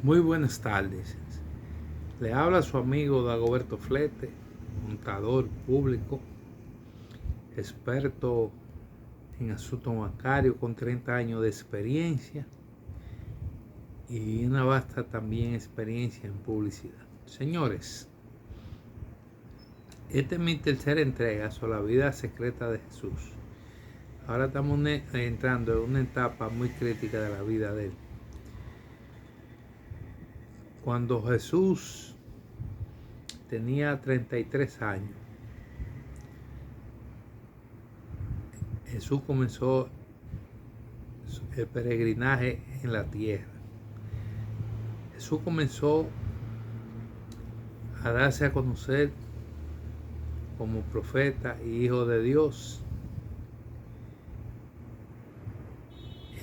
Muy buenas tardes. Le habla su amigo Dagoberto Flete, contador público, experto en asuntos bancarios con 30 años de experiencia y una vasta también experiencia en publicidad. Señores, esta es mi tercera entrega sobre la vida secreta de Jesús. Ahora estamos entrando en una etapa muy crítica de la vida de él. Cuando Jesús tenía 33 años, Jesús comenzó el peregrinaje en la tierra. Jesús comenzó a darse a conocer como profeta y hijo de Dios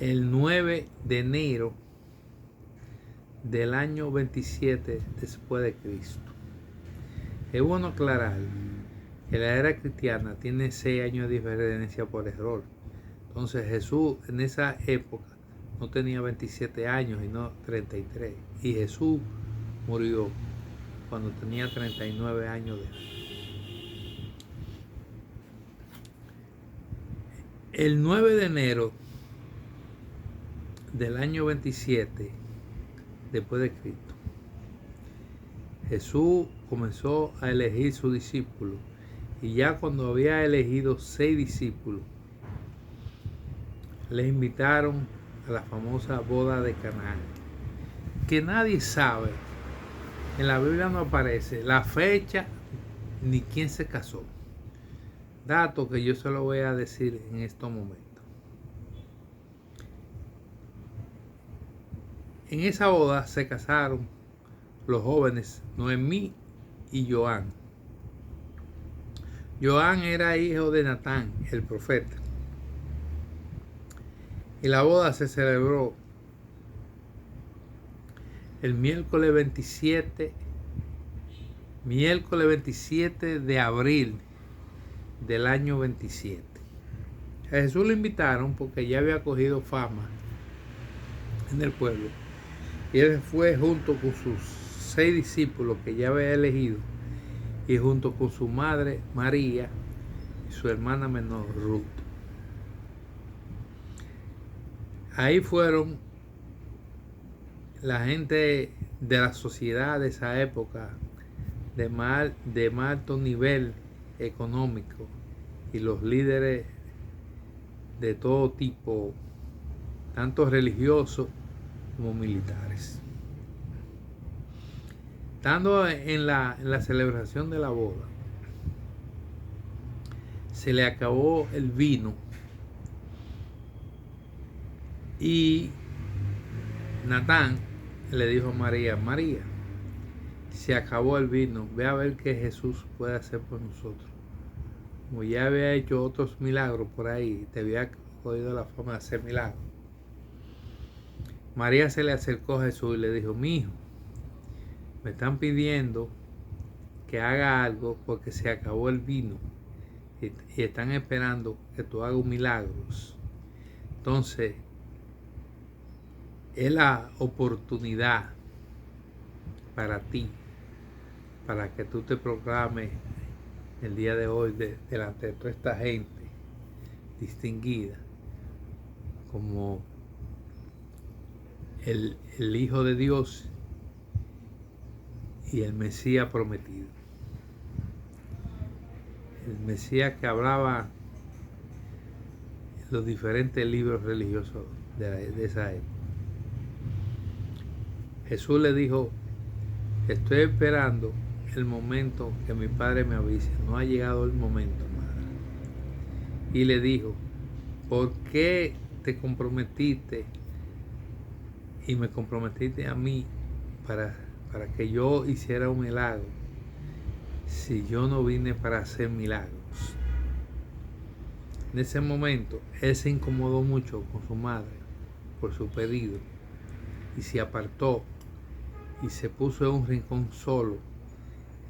el 9 de enero del año 27 después de Cristo. Es bueno aclarar que la era cristiana tiene 6 años de diferencia por error. Entonces Jesús en esa época no tenía 27 años, sino 33. Y Jesús murió cuando tenía 39 años de edad. El 9 de enero del año 27 después de Cristo, Jesús comenzó a elegir sus discípulos, y ya cuando había elegido 6 discípulos, les invitaron a la famosa boda de Caná, que nadie sabe, en la Biblia no aparece la fecha ni quién se casó. Dato que yo se lo voy a decir en estos momentos. En esa boda se casaron los jóvenes Noemí y Joan. Joan era hijo de Natán, el profeta. Y la boda se celebró el miércoles 27 de abril del año 27. A Jesús lo invitaron porque ya había cogido fama en el pueblo. Y él fue junto con sus 6 discípulos que ya había elegido, y junto con su madre María y su hermana menor Ruth. Ahí fueron la gente de la sociedad de esa época, de más alto nivel económico, y los líderes de todo tipo, tanto religiosos como militares. Estando en la celebración de la boda, se le acabó el vino y Natán le dijo a María: María, se acabó el vino, ve a ver qué Jesús puede hacer por nosotros. Como ya había hecho otros milagros por ahí, te había cogido la fama de hacer milagros. María se le acercó a Jesús y le dijo: mi hijo, me están pidiendo que haga algo porque se acabó el vino y están esperando que tú hagas milagros. Entonces es la oportunidad para ti, para que tú te proclames el día de hoy delante de toda esta gente distinguida como el Hijo de Dios y el Mesías prometido. El Mesías que hablaba en los diferentes libros religiosos de esa época. Jesús le dijo: estoy esperando el momento que mi padre me avise. No ha llegado el momento, madre. Y le dijo: ¿por qué te comprometiste y me comprometiste a mí para que yo hiciera un milagro, si yo no vine para hacer milagros? En ese momento él se incomodó mucho con su madre por su pedido y se apartó y se puso en un rincón solo,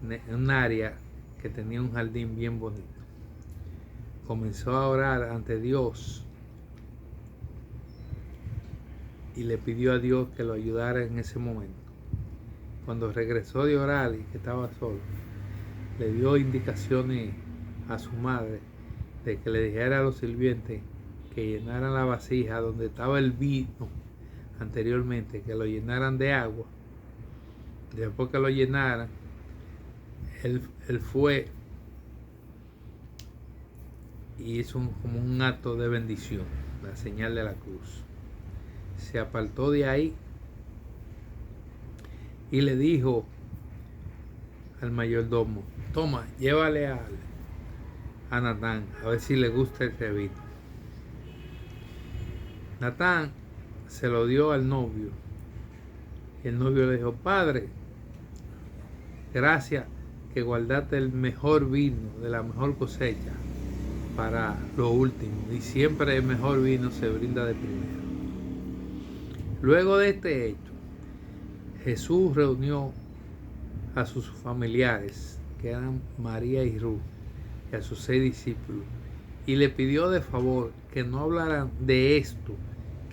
en un área que tenía un jardín bien bonito. Comenzó a orar ante Dios y le pidió a Dios que lo ayudara en ese momento. cuando regresó de orar y que estaba solo, le dio indicaciones a su madre de que le dijera a los sirvientes que llenaran la vasija donde estaba el vino anteriormente, que lo llenaran de agua. Después que lo llenaran, él fue y hizo como un acto de bendición, la señal de la cruz. Se apartó de ahí y le dijo al mayordomo: toma, llévale a Natán, a ver si le gusta ese vino. Natán se lo dio al novio y el novio le dijo: padre, gracias que guardaste el mejor vino de la mejor cosecha para lo último, y siempre el mejor vino se brinda de primero. Luego de este hecho, Jesús reunió a sus familiares, que eran María y Ruth, y a sus 6 discípulos, y le pidió de favor que no hablaran de esto,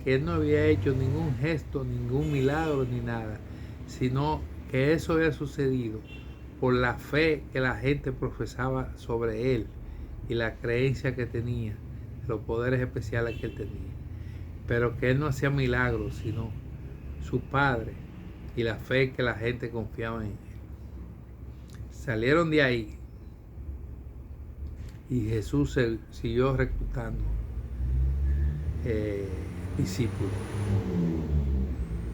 que él no había hecho ningún gesto, ningún milagro ni nada, sino que eso había sucedido por la fe que la gente profesaba sobre él y la creencia que tenía, los poderes especiales que él tenía, pero que él no hacía milagros, sino su Padre y la fe que la gente confiaba en él. Salieron de ahí y Jesús siguió reclutando discípulos.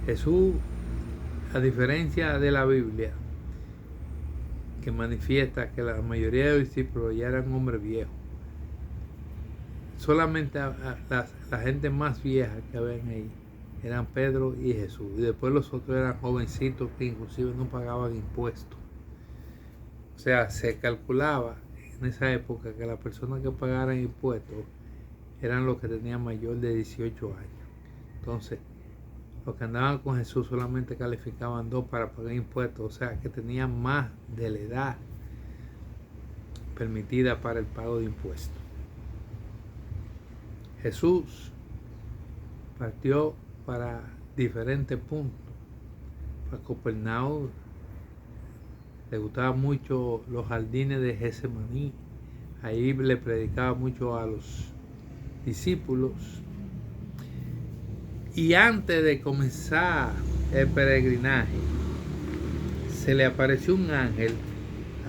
Jesús, a diferencia de la Biblia, que manifiesta que la mayoría de los discípulos ya eran hombres viejos, solamente la gente más vieja que habían ahí eran Pedro y Jesús, y después los otros eran jovencitos que inclusive no pagaban impuestos. O sea, se calculaba en esa época que las personas que pagaran impuestos eran los que tenían mayor de 18 años. Entonces, los que andaban con Jesús solamente calificaban 2 para pagar impuestos, o sea que tenían más de la edad permitida para el pago de impuestos. Jesús partió para diferentes puntos. Para Capernaum, le gustaban mucho los jardines de Getsemaní. Ahí le predicaba mucho a los discípulos. Y antes de comenzar el peregrinaje, se le apareció un ángel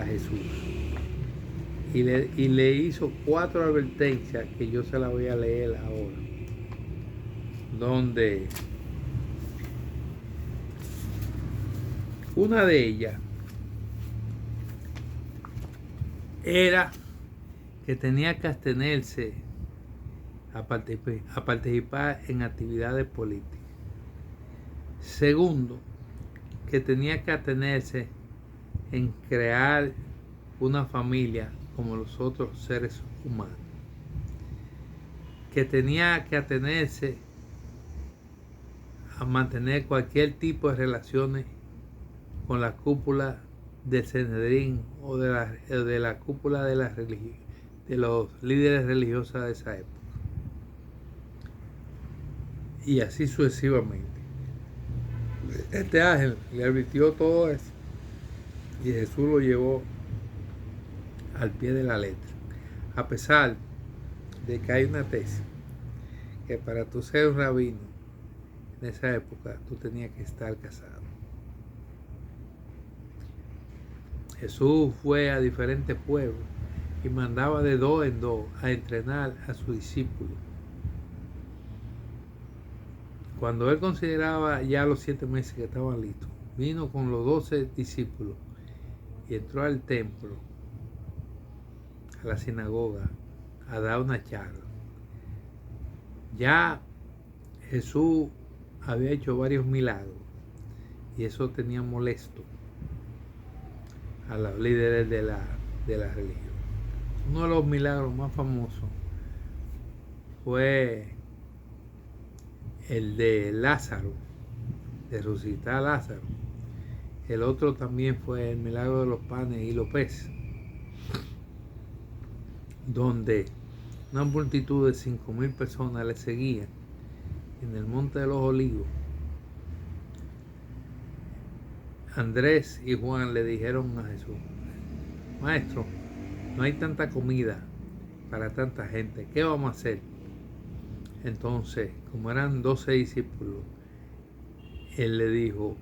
a Jesús y le hizo 4 advertencias que yo se las voy a leer ahora. Donde una de ellas era que tenía que abstenerse a participar en actividades políticas. Segundo, que tenía que atenerse en crear una familia como los otros seres humanos. Que tenía que atenerse a mantener cualquier tipo de relaciones con la cúpula del Sanedrín o de la cúpula de la religión, de los líderes religiosos de esa época. Y así sucesivamente. Este ángel le advirtió todo eso y Jesús lo llevó al pie de la letra. A pesar de que hay una tesis que para tú ser un rabino en esa época tú tenías que estar casado. Jesús fue a diferentes pueblos y mandaba de 2 en 2 a entrenar a sus discípulos. Cuando él consideraba ya los 7 meses que estaban listos, vino con los 12 discípulos y entró al templo, a la sinagoga, a dar una charla. Ya Jesús había hecho varios milagros y eso tenía molesto a los líderes de la religión. Uno de los milagros más famosos fue el de Lázaro, de resucitar a Lázaro. El otro también fue el milagro de los panes y los peces, donde una multitud de 5,000 personas le seguían en el monte de los olivos, Andrés y Juan le dijeron a Jesús: Maestro, no hay tanta comida para tanta gente, ¿qué vamos a hacer? Entonces, como eran 12 discípulos, él le dijo: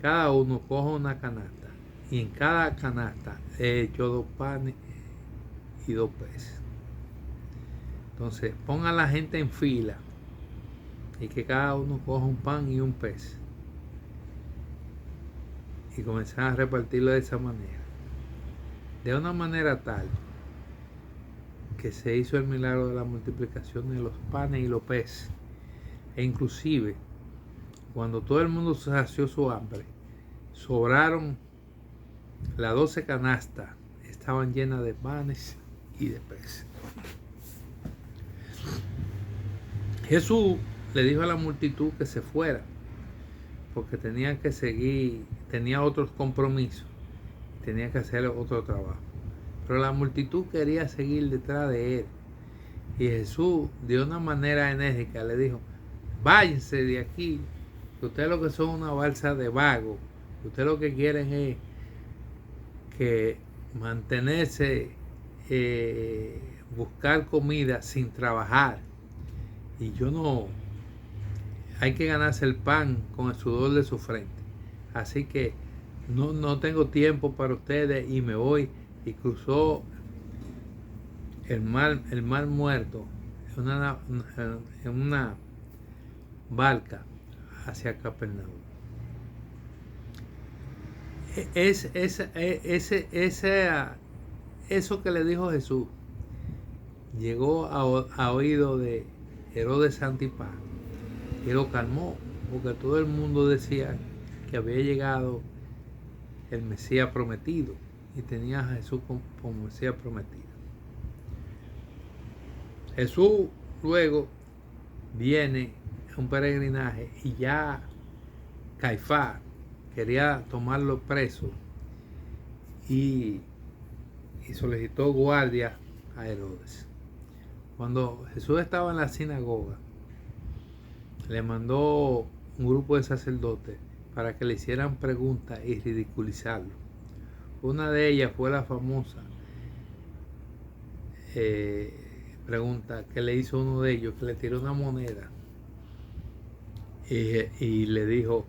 cada uno coja una canasta, y en cada canasta he hecho 2 panes y 2 peces. Entonces, ponga a la gente en fila y que cada uno coja un pan y un pez. Y comenzaron a repartirlo de esa manera. De una manera tal que se hizo el milagro de la multiplicación de los panes y los peces. E inclusive, cuando todo el mundo sació su hambre, sobraron las 12 canastas, estaban llenas de panes y de peces. Jesús le dijo a la multitud que se fuera, porque tenía que seguir, tenía otros compromisos, tenía que hacer otro trabajo. Pero la multitud quería seguir detrás de él. Y Jesús, de una manera enérgica, le dijo: váyanse de aquí, que ustedes lo que son una balsa de vagos, que ustedes lo que quieren es que mantenerse, buscar comida sin trabajar. Y yo no, hay que ganarse el pan con el sudor de su frente. Así que no tengo tiempo para ustedes y me voy. Y cruzó el mar Muerto en una barca hacia Capernaum. Eso que le dijo Jesús llegó a oído de Herodes Antipas y lo calmó, porque todo el mundo decía que había llegado el Mesías prometido y tenía a Jesús como Mesías prometido. Jesús luego viene a un peregrinaje y ya Caifás quería tomarlo preso y solicitó guardia a Herodes. Cuando Jesús estaba en la sinagoga, le mandó un grupo de sacerdotes para que le hicieran preguntas y ridiculizarlo. Una de ellas fue la famosa pregunta que le hizo uno de ellos, que le tiró una moneda y le dijo: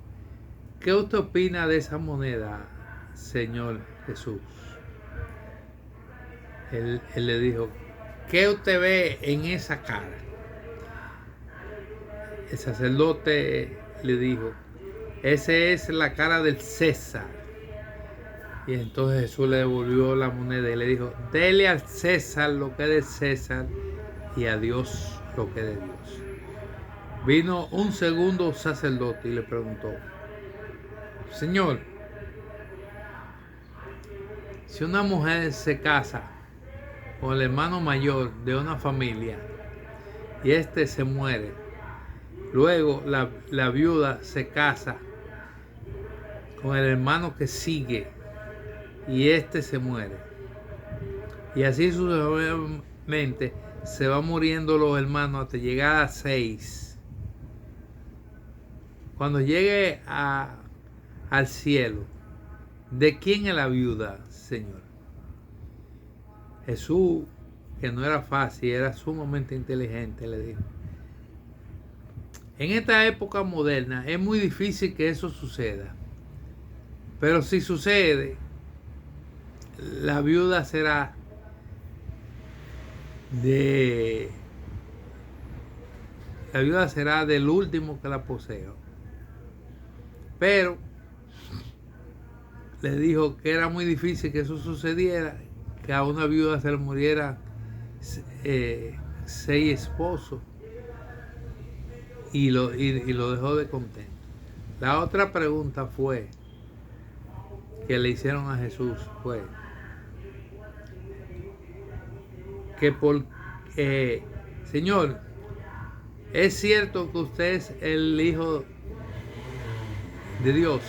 ¿qué usted opina de esa moneda, Señor Jesús? Él le dijo: ¿qué usted ve en esa cara? El sacerdote le dijo: esa es la cara del César. Y entonces Jesús le devolvió la moneda y le dijo: dele al César lo que es de César y a Dios lo que es de Dios. Vino un segundo sacerdote y le preguntó: Señor, si una mujer se casa con el hermano mayor de una familia y este se muere, luego la viuda se casa con el hermano que sigue y este se muere, y así sucesivamente se van muriendo los hermanos hasta llegar a 6. Cuando llegue al cielo, ¿de quién es la viuda, Señor? Jesús, que no era fácil, era sumamente inteligente, le dijo: en esta época moderna es muy difícil que eso suceda, pero si sucede, la viuda será del último que la posea. Pero le dijo que era muy difícil que eso sucediera, que a una viuda se le muriera 6 esposos, y lo dejó de contento. La otra pregunta fue que le hicieron a Jesús fue que Señor, ¿es cierto que usted es el Hijo de Dios?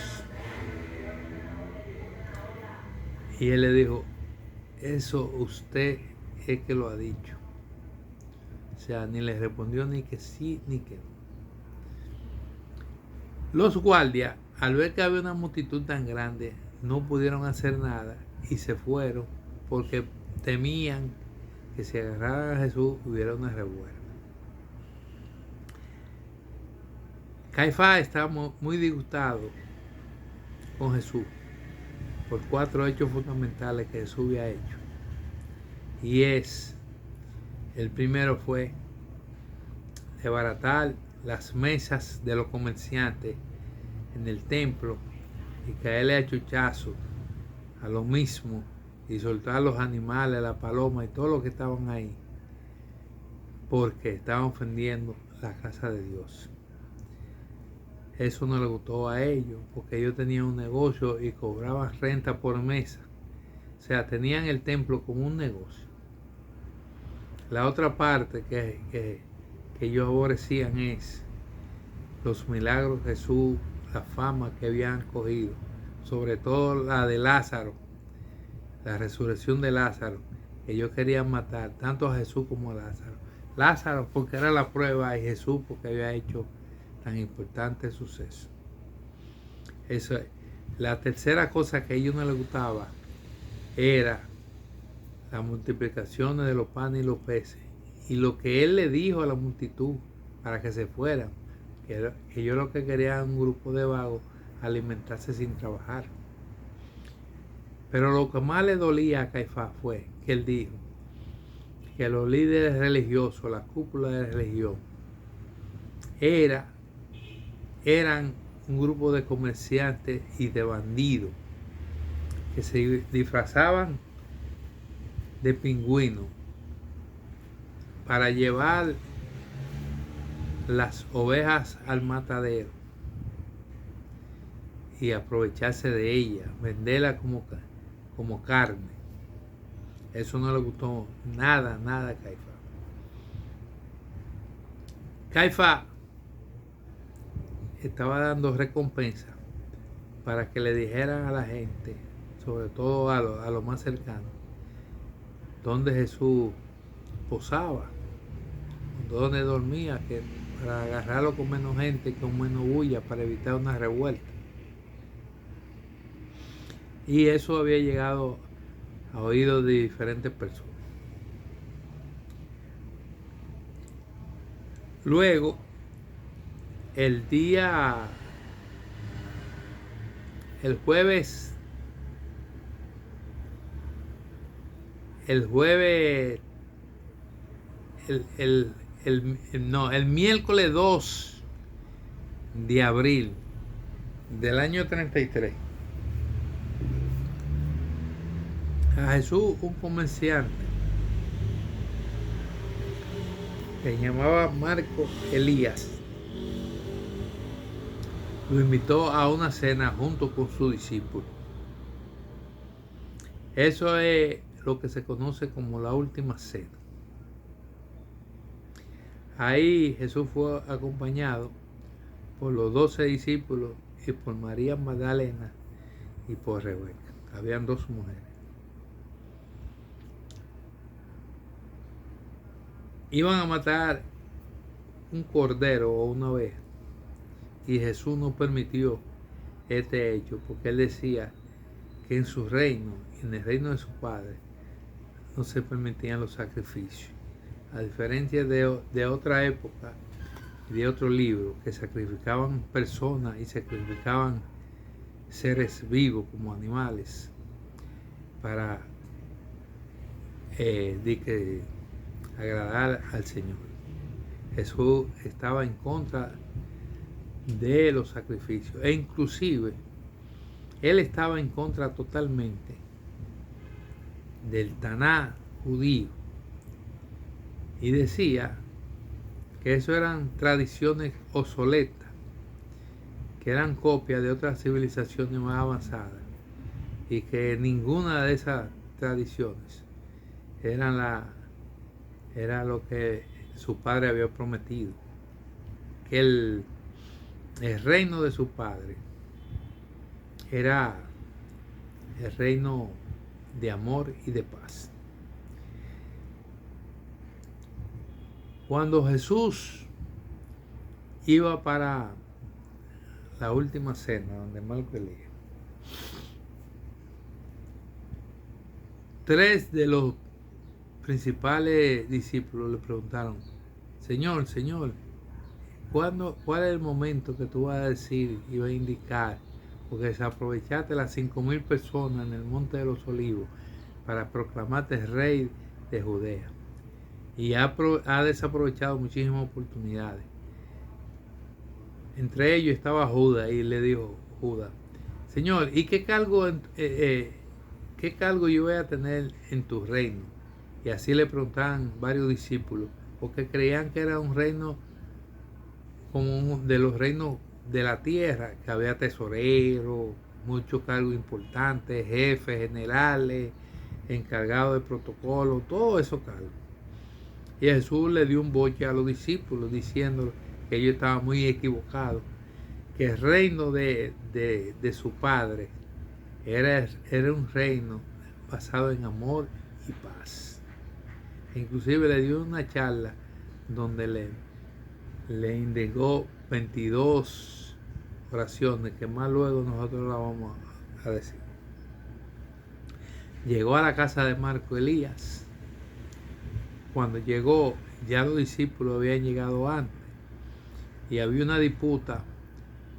Y él le dijo: eso usted es que lo ha dicho. O sea, ni le respondió ni que sí ni que no. Los guardias al ver que había una multitud tan grande, no pudieron hacer nada y se fueron porque temían que si agarraran a Jesús hubiera una revuelta. Caifás estaba muy disgustado con Jesús por 4 hechos fundamentales que Jesús había hecho. Y el primero fue desbaratar las mesas de los comerciantes en el templo y caerle a chuchazo a lo mismo y soltar los animales, la paloma y todo lo que estaban ahí, porque estaban ofendiendo la casa de Dios. Eso no le gustó a ellos, porque ellos tenían un negocio y cobraban renta por mesa. O sea, tenían el templo como un negocio. La otra parte que ellos aborrecían es los milagros de Jesús, la fama que habían cogido, sobre todo la de Lázaro, la resurrección de Lázaro. Ellos querían matar tanto a Jesús como a Lázaro. Lázaro porque era la prueba y Jesús porque había hecho tan importante suceso. Eso, la tercera cosa que a ellos no les gustaba era las multiplicaciones de los panes y los peces y lo que él le dijo a la multitud para que se fueran, que ellos lo que querían un grupo de vagos alimentarse sin trabajar. Pero lo que más le dolía a Caifás fue que él dijo que los líderes religiosos, la cúpula de la religión, eran un grupo de comerciantes y de bandidos que se disfrazaban de pingüinos para llevar las ovejas al matadero y aprovecharse de ellas, venderlas como carne. Eso no le gustó nada a Caifás. Caifás estaba dando recompensa para que le dijeran a la gente, sobre todo a lo más cercano, donde Jesús posaba, donde dormía, que para agarrarlo con menos gente, con menos bulla, para evitar una revuelta. Y eso había llegado a oídos de diferentes personas. Luego, el jueves el miércoles 2 de abril del año 33, a Jesús, un comerciante que se llamaba Marco Elías, lo invitó a una cena junto con su discípulo. Eso es lo que se conoce como la última cena. Ahí Jesús fue acompañado por los 12 discípulos y por María Magdalena y por Rebeca. Habían 2 mujeres. Iban a matar un cordero o una oveja y Jesús no permitió este hecho porque él decía que en su reino, en el reino de su Padre, no se permitían los sacrificios. A diferencia de otra época y de otro libro que sacrificaban personas y sacrificaban seres vivos como animales para agradar al Señor. Jesús estaba en contra de los sacrificios e inclusive él estaba en contra totalmente del Taná judío y decía que eso eran tradiciones obsoletas, que eran copias de otras civilizaciones más avanzadas y que ninguna de esas tradiciones era lo que su padre había prometido, que el reino de su padre era el reino de amor y de paz. Cuando Jesús iba para la última cena, donde Marco y Elías. 3 de los principales discípulos le preguntaron: Señor, ¿cuál es el momento que tú vas a decir y vas a indicar? Porque se aprovechaste las 5,000 personas en el Monte de los Olivos para proclamarte rey de Judea. Y ha desaprovechado muchísimas oportunidades. Entre ellos estaba Judas, y le dijo Judas: Señor, ¿y qué cargo yo voy a tener en tu reino? Y así le preguntaban varios discípulos, porque creían que era un reino como uno de los reinos de la tierra, que había tesoreros, muchos cargos importantes, jefes, generales, encargados de protocolo, todos esos cargos. Y Jesús le dio un boche a los discípulos diciendo que ellos estaban muy equivocados, que el reino de su Padre era un reino basado en amor y paz. E inclusive le dio una charla donde le indicó 22 oraciones, que más luego nosotros la vamos a decir. Llegó a la casa de Marco Elías. Cuando llegó, ya los discípulos habían llegado antes y había una disputa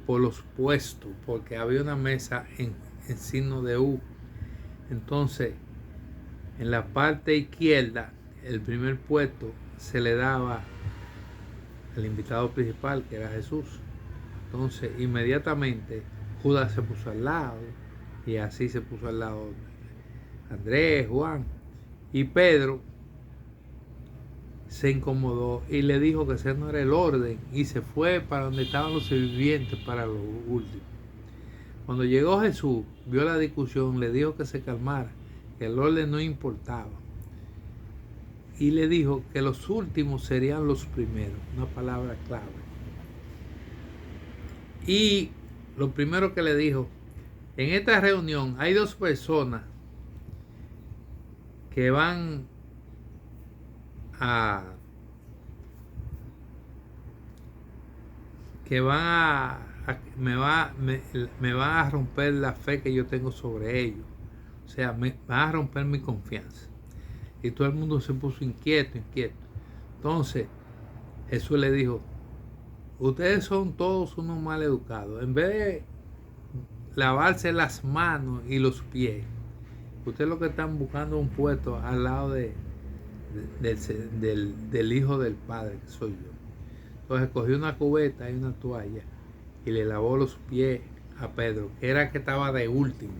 por los puestos, porque había una mesa en signo de U. Entonces, en la parte izquierda, el primer puesto se le daba al invitado principal, que era Jesús. Entonces, inmediatamente Judas se puso al lado, y así se puso al lado Andrés, Juan, y Pedro se incomodó y le dijo que ese no era el orden, y se fue para donde estaban los sirvientes para lo último. Cuando llegó Jesús, vio la discusión, le dijo que se calmara, que el orden no importaba, y le dijo que los últimos serían los primeros, una palabra clave. Y lo primero que le dijo: en esta reunión hay 2 personas que van me van a romper la fe que yo tengo sobre ellos. O sea, me van a romper mi confianza. Y todo el mundo se puso inquieto. Entonces Jesús le dijo: ustedes son todos unos mal educados. En vez de lavarse las manos y los pies, ustedes lo que están buscando un puesto al lado del Hijo del Padre, que soy yo. Entonces cogió una cubeta y una toalla y le lavó los pies a Pedro, que era el que estaba de último.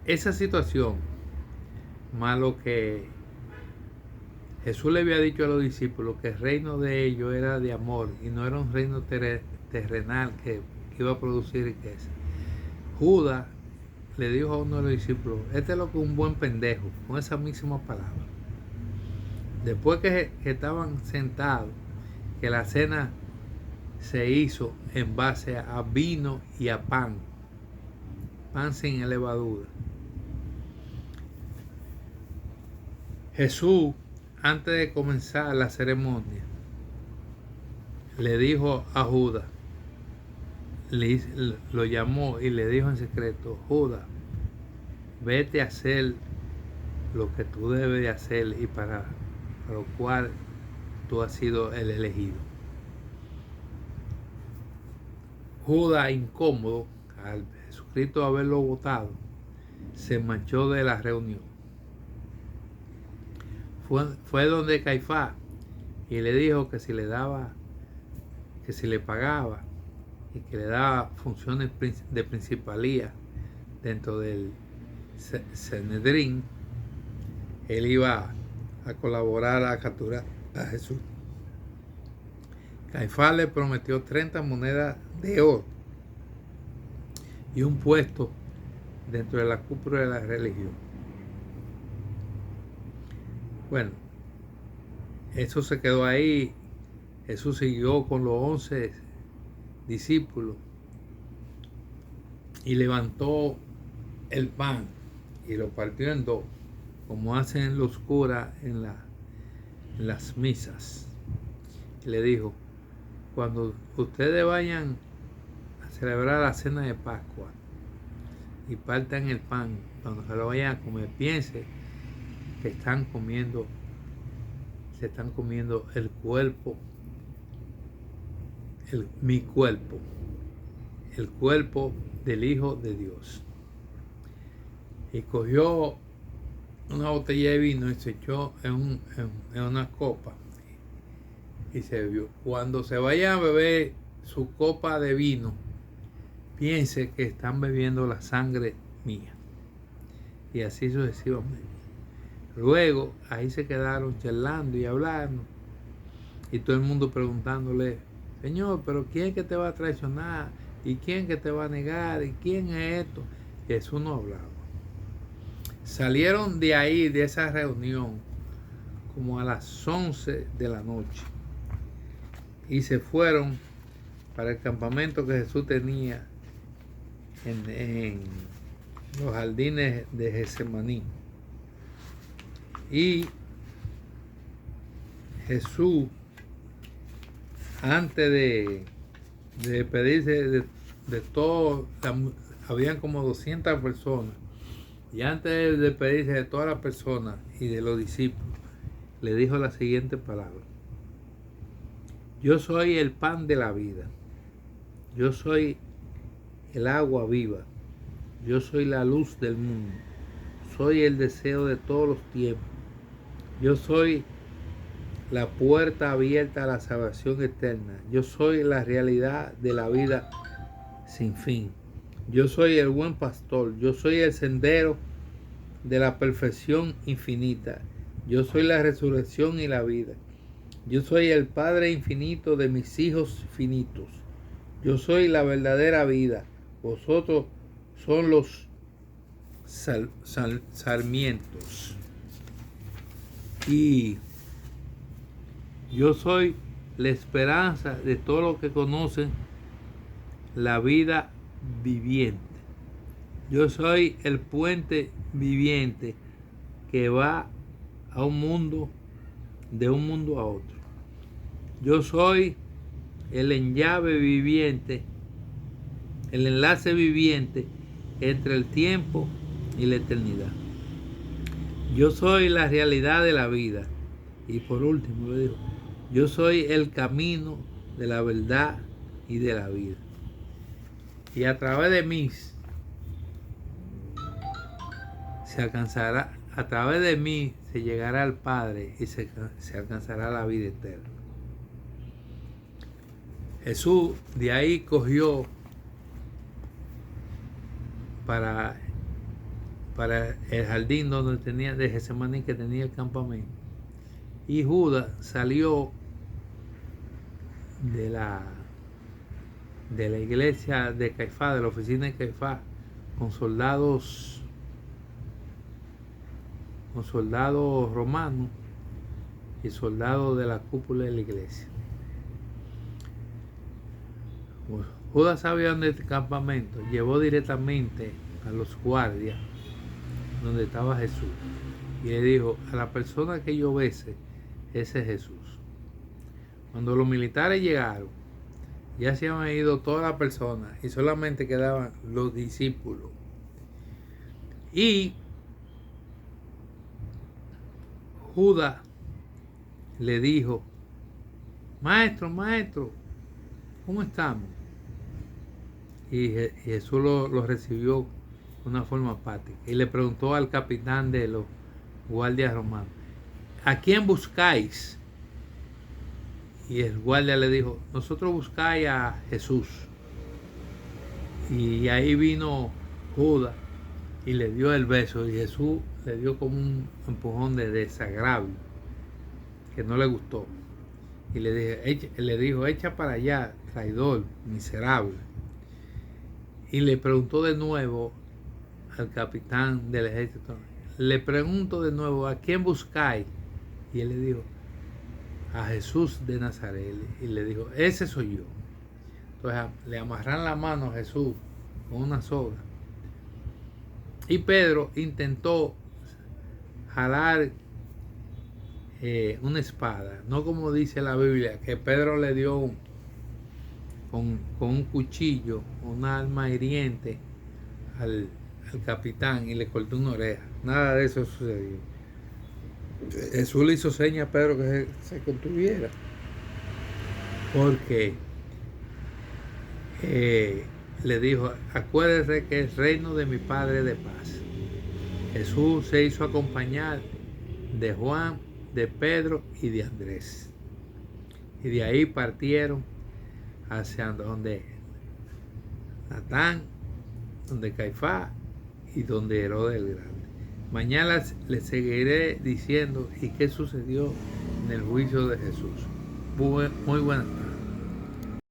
Esa situación, más lo que Jesús le había dicho a los discípulos, que el reino de ellos era de amor y no era un reino terrenal que iba a producir riqueza. Judas le dijo a uno de los discípulos: este es lo que un buen pendejo, con esa misma palabra. Después que estaban sentados, que la cena se hizo en base a vino y a pan sin levadura. Jesús, antes de comenzar la ceremonia, le dijo a Judas, lo llamó y le dijo en secreto: Judas, vete a hacer lo que tú debes de hacer y para lo cual tú has sido el elegido. Judas, incómodo al Jesucristo haberlo votado, se marchó de la reunión. Fue donde Caifás y le dijo que si le pagaba y que le daba funciones de principalía dentro del Sanedrín, él iba a colaborar a capturar a Jesús. Caifás le prometió 30 monedas de oro y un puesto dentro de la cúpula de la religión. Bueno, eso se quedó ahí. Jesús siguió con los 11 discípulos y levantó el pan y lo partió en 2, como hacen los curas en las misas. y le dijo, cuando ustedes vayan a celebrar la cena de Pascua y partan el pan, cuando se lo vayan a comer, piense que se están comiendo el cuerpo, mi cuerpo, el cuerpo del Hijo de Dios. Y cogió una botella de vino y se echó en una copa y se bebió. Cuando se vayan a beber su copa de vino, piense que están bebiendo la sangre mía. Y así sucesivamente. Luego ahí se quedaron charlando y hablando y todo el mundo preguntándole, Señor, pero ¿quién es que te va a traicionar? ¿Y quién es que te va a negar? ¿Y quién es esto? Y Jesús no hablaba. Salieron de ahí, de esa reunión, como a las 11 de la noche y se fueron para el campamento que Jesús tenía en los jardines de Getsemaní. Y Jesús, antes de despedirse de todo, habían como 200 personas, y antes de despedirse de todas las personas y de los discípulos, le dijo la siguiente palabra: yo soy el pan de la vida, yo soy el agua viva, yo soy la luz del mundo, soy el deseo de todos los tiempos, yo soy la puerta abierta a la salvación eterna, yo soy la realidad de la vida sin fin, yo soy el buen pastor, yo soy el sendero de la perfección infinita, yo soy la resurrección y la vida, yo soy el Padre infinito de mis hijos finitos, yo soy la verdadera vida, vosotros son los sarmientos, y yo soy la esperanza de todos los que conocen la vida viviente. Yo soy el puente viviente que va a un mundo, de un mundo a otro. Yo soy el enllace viviente, el enlace viviente entre el tiempo y la eternidad. Yo soy la realidad de la vida. Y por último le digo, yo soy el camino de la verdad y de la vida. Y a través de mí se alcanzará, a través de mí se llegará al Padre y se alcanzará la vida eterna. Jesús de ahí cogió para el jardín donde tenía de Getsemaní, que tenía el campamento. Y Judas salió de la iglesia de Caifás, de la oficina de Caifás, con soldados romanos y soldados de la cúpula de la iglesia. Bueno, Judas sabía dónde el campamento, llevó directamente a los guardias donde estaba Jesús y le dijo: a la persona que yo bese, ese es Jesús. Cuando los militares llegaron, ya se habían ido todas las personas y solamente quedaban los discípulos. Y Judas le dijo: maestro, ¿cómo estamos? Y Jesús lo recibió de una forma apática y le preguntó al capitán de los guardias romanos: ¿a quién buscáis? Y el guardia le dijo: nosotros buscáis a Jesús. Y ahí vino Judas y le dio el beso, y Jesús le dio como un empujón de desagravio que no le gustó, y le dijo: echa para allá, traidor, miserable. Y le preguntó de nuevo al capitán del ejército: le pregunto de nuevo, ¿a quién buscáis? Y él le dijo: a Jesús de Nazaret. Y le dijo: ese soy yo. Entonces le amarran la mano a Jesús con una soga. Y Pedro intentó jalar una espada, no como dice la Biblia, que Pedro le dio con un cuchillo, una arma hiriente al capitán y le cortó una oreja. Nada de eso sucedió. Jesús le hizo seña a Pedro que se contuviera, porque le dijo: acuérdese que el reino de mi Padre es de paz. Jesús se hizo acompañar de Juan, de Pedro y de Andrés. Y de ahí partieron hacia donde Natán, donde Caifás y donde Herodes el Grande. Mañana les seguiré diciendo y qué sucedió en el juicio de Jesús. Muy buenas tardes.